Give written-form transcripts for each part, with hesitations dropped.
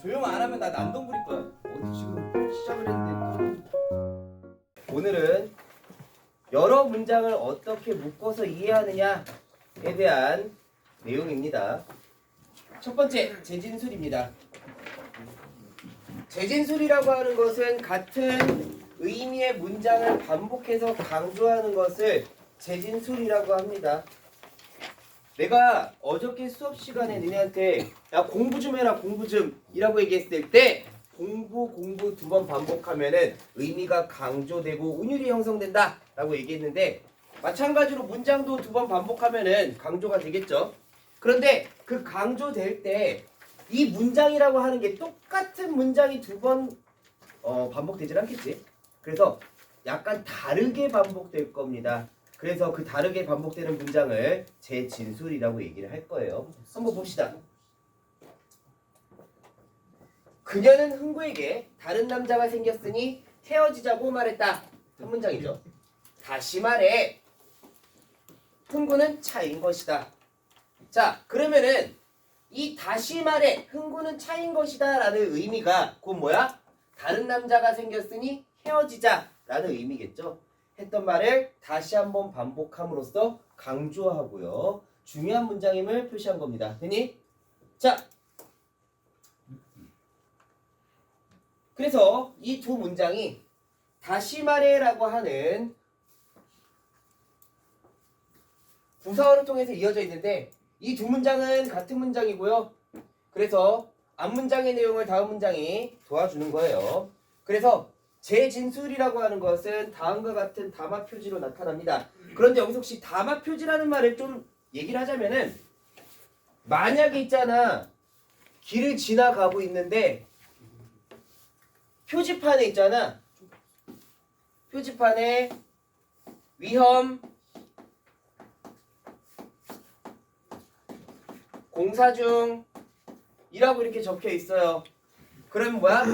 조용 안 하면 나 난동 부릴 거야. 어디 지금 시작을 했는데 또. 오늘은 여러 문장을 어떻게 묶어서 이해하느냐에 대한 내용입니다. 첫 번째, 재진술입니다. 재진술이라고 하는 것은 같은 의미의 문장을 반복해서 강조하는 것을 재진술이라고 합니다. 내가 어저께 수업 시간에 너네한테 야 공부 좀 해라 공부 좀 이라고 얘기했을 때 공부 두 번 반복하면은 의미가 강조되고 운율이 형성된다 라고 얘기했는데, 마찬가지로 문장도 두 번 반복하면은 강조가 되겠죠. 그런데 그 강조될 때 이 문장이라고 하는 게 똑같은 문장이 두 번 반복되질 않겠지. 그래서 약간 다르게 반복될 겁니다. 그래서 그 다르게 반복되는 문장을 재진술이라고 얘기를 할 거예요. 한번 봅시다. 그녀는 흥구에게 다른 남자가 생겼으니 헤어지자고 말했다. 한 문장이죠. 다시 말해, 흥구는 차인 것이다. 자, 그러면은 이 다시 말해, 흥구는 차인 것이다 라는 의미가 곧 뭐야? 다른 남자가 생겼으니 헤어지자 라는 의미겠죠. 했던 말을 다시 한번 반복함으로써 강조하고요. 중요한 문장임을 표시한 겁니다. 됐니? 자, 그래서 이 두 문장이 다시 말해라고 하는 부사어를 통해서 이어져 있는데 이 두 문장은 같은 문장이고요. 그래서 앞 문장의 내용을 다음 문장이 도와주는 거예요. 그래서 재진술이라고 하는 것은 다음과 같은 담화 표지로 나타납니다. 그런데 여기서 혹시 담화 표지라는 말을 좀 얘기를 하자면은, 만약에 있잖아, 길을 지나가고 있는데 표지판에 있잖아, 표지판에 위험, 공사 중 이라고 이렇게 적혀 있어요. 그러면 뭐야?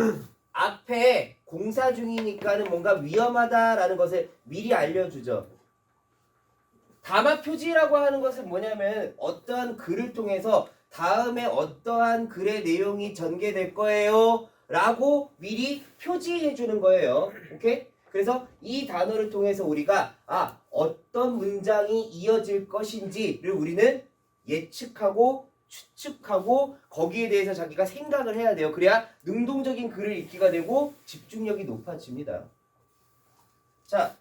앞에 공사 중이니까는 뭔가 위험하다라는 것을 미리 알려주죠. 담화 표지라고 하는 것은 뭐냐면 어떠한 글을 통해서 다음에 어떠한 글의 내용이 전개될 거예요 라고 미리 표지해 주는 거예요. 오케이? 그래서 이 단어를 통해서 우리가 어떤 문장이 이어질 것인지를 우리는 예측하고 추측하고 거기에 대해서 자기가 생각을 해야 돼요. 그래야 능동적인 글을 읽기가 되고 집중력이 높아집니다. 자,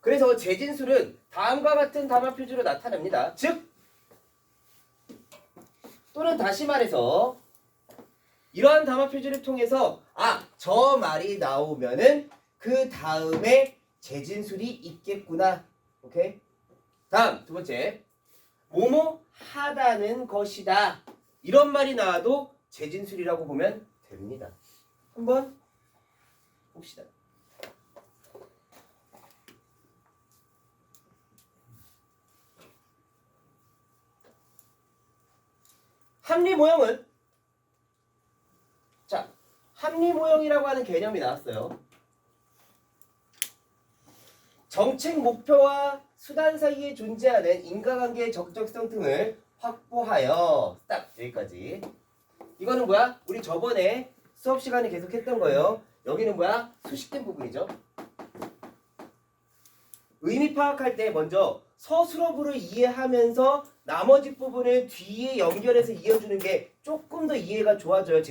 그래서 재진술은 다음과 같은 담화 표지로 나타납니다. 즉, 또는 다시 말해서 이러한 담화 표지를 통해서 저 말이 나오면은 그 다음에 재진술이 있겠구나. 오케이? 다음 두 번째, 뭐뭐 하다는 것이다. 이런 말이 나와도 재진술이라고 보면 됩니다. 한번 봅시다. 합리 모형은, 자, 합리 모형이라고 하는 개념이 나왔어요. 정책 목표와 수단 사이에 존재하는 인과관계의 적절성 등을 확보하여, 딱 여기까지. 이거는 뭐야? 우리 저번에 수업 시간에 계속 했던 거예요. 여기는 뭐야? 수식된 부분이죠. 의미 파악할 때 먼저 서술어부를 이해하면서 나머지 부분을 뒤에 연결해서 이어주는 게 조금 더 이해가 좋아져요.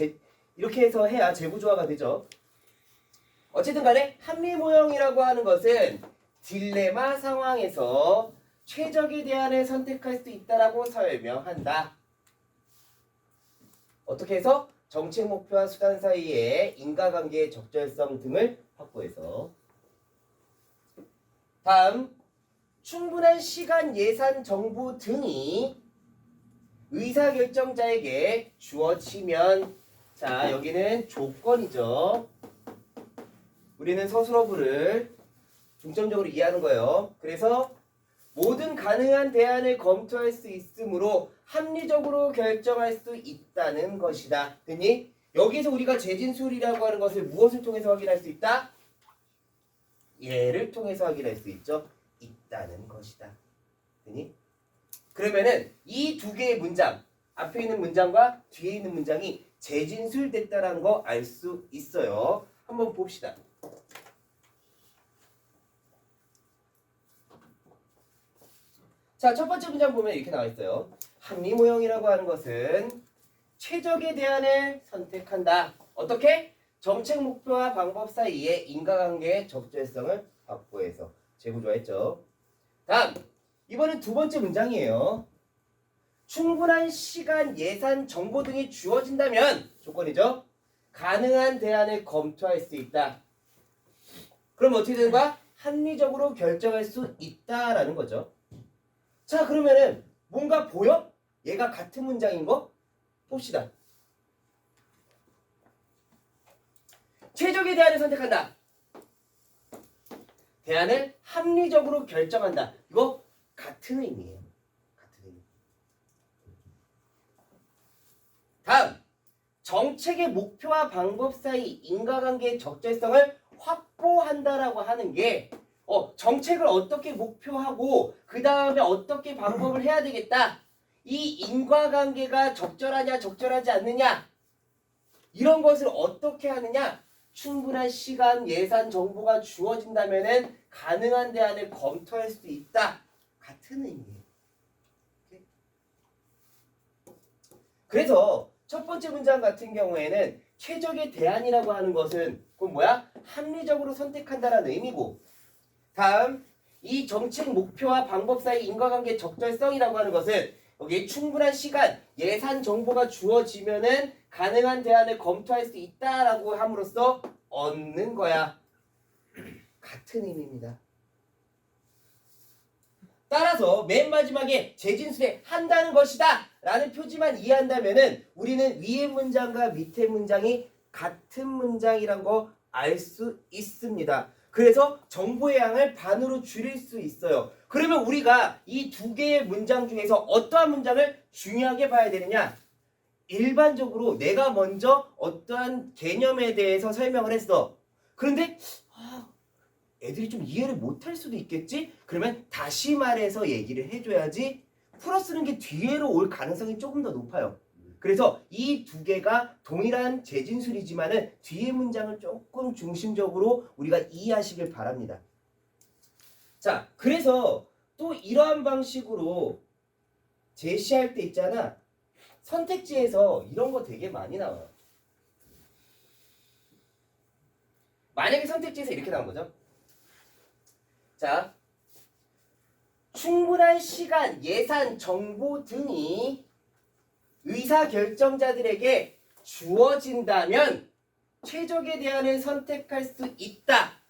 이렇게 해서 해야 재구조화가 되죠. 어쨌든 간에 합리 모형이라고 하는 것은 딜레마 상황에서 최적의 대안을 선택할 수 있다라고 설명한다. 어떻게 해서? 정책 목표와 수단 사이의 인과관계의 적절성 등을 확보해서. 다음, 충분한 시간, 예산, 정보 등이 의사결정자에게 주어지면, 자, 여기는 조건이죠. 우리는 서술어부를 중점적으로 이해하는 거예요. 그래서 모든 가능한 대안을 검토할 수 있으므로 합리적으로 결정할 수 있다는 것이다. 됐니? 여기서 우리가 재진술이라고 하는 것을 무엇을 통해서 확인할 수 있다? 예를 통해서 확인할 수 있죠. 있다는 것이다. 됐니? 그러면은 이 두 개의 문장, 앞에 있는 문장과 뒤에 있는 문장이 재진술됐다라는 거 알 수 있어요. 한번 봅시다. 자, 첫 번째 문장 보면 이렇게 나와 있어요. 합리모형이라고 하는 것은 최적의 대안을 선택한다. 어떻게? 정책 목표와 방법 사이의 인과관계의 적절성을 확보해서. 재구조화했죠. 다음, 이번엔 두 번째 문장이에요. 충분한 시간, 예산, 정보 등이 주어진다면 조건이죠. 가능한 대안을 검토할 수 있다. 그럼 어떻게 되는 거야? 합리적으로 결정할 수 있다라는 거죠. 자, 그러면은 뭔가 보여? 얘가 같은 문장인 거? 봅시다. 최적의 대안을 선택한다. 대안을 합리적으로 결정한다. 이거 같은 의미예요. 같은 의미. 다음, 정책의 목표와 방법 사이 인과관계의 적절성을 확보한다라고 하는 게 정책을 어떻게 목표하고 그 다음에 어떻게 방법을 해야 되겠다. 이 인과관계가 적절하냐 적절하지 않느냐 이런 것을 어떻게 하느냐. 충분한 시간, 예산, 정보가 주어진다면은 가능한 대안을 검토할 수 있다. 같은 의미예요. 그래서 첫 번째 문장 같은 경우에는 최적의 대안이라고 하는 것은 그건 뭐야? 합리적으로 선택한다라는 의미고, 다음 이 정책 목표와 방법 사이 인과관계 적절성이라고 하는 것은 여기에 충분한 시간, 예산, 정보가 주어지면은 가능한 대안을 검토할 수 있다라고 함으로써 얻는 거야. 같은 의미입니다. 따라서 맨 마지막에 재진술에 한다는 것이다 라는 표지만 이해한다면은 우리는 위의 문장과 밑의 문장이 같은 문장이란 거 알 수 있습니다. 그래서 정보의 양을 반으로 줄일 수 있어요. 그러면 우리가 이 두 개의 문장 중에서 어떠한 문장을 중요하게 봐야 되느냐? 일반적으로 내가 먼저 어떠한 개념에 대해서 설명을 했어. 그런데 애들이 좀 이해를 못할 수도 있겠지? 그러면 다시 말해서 얘기를 해줘야지 풀어쓰는 게 뒤에로 올 가능성이 조금 더 높아요. 그래서 이 두 개가 동일한 재진술이지만은 뒤에 문장을 조금 중심적으로 우리가 이해하시길 바랍니다. 자, 그래서 또 이러한 방식으로 제시할 때 있잖아. 선택지에서 이런 거 되게 많이 나와요. 만약에 선택지에서 이렇게 나온 거죠. 자, 충분한 시간, 예산, 정보 등이 의사결정자들에게 주어진다면 최적의 대안을 선택할 수 있다.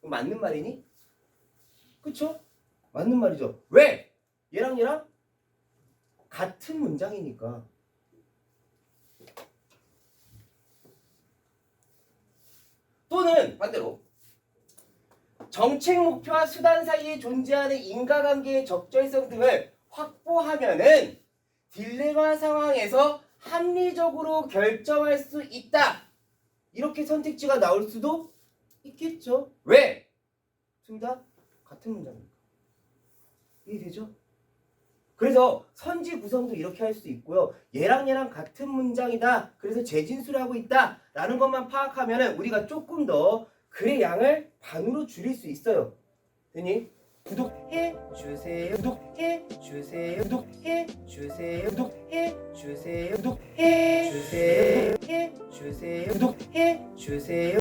맞는 말이니? 그쵸? 맞는 말이죠. 왜? 얘랑 같은 문장이니까. 또는 반대로 정책 목표와 수단 사이에 존재하는 인과관계의 적절성 등을 확보하면은 딜레마 상황에서 합리적으로 결정할 수 있다. 이렇게 선택지가 나올 수도 있겠죠. 왜? 둘 다 같은 문장이니까. 이해되죠? 그래서 선지 구성도 이렇게 할 수 있고요. 얘랑 같은 문장이다. 그래서 재진술하고 있다. 라는 것만 파악하면 우리가 조금 더 글의 양을 반으로 줄일 수 있어요. 됐니? 구독해 주세요. 구독해 주세요. 구독해 주세요. 구독해 주세요. 구독해 주세요. 구독해 주세요. 구독해 주세요.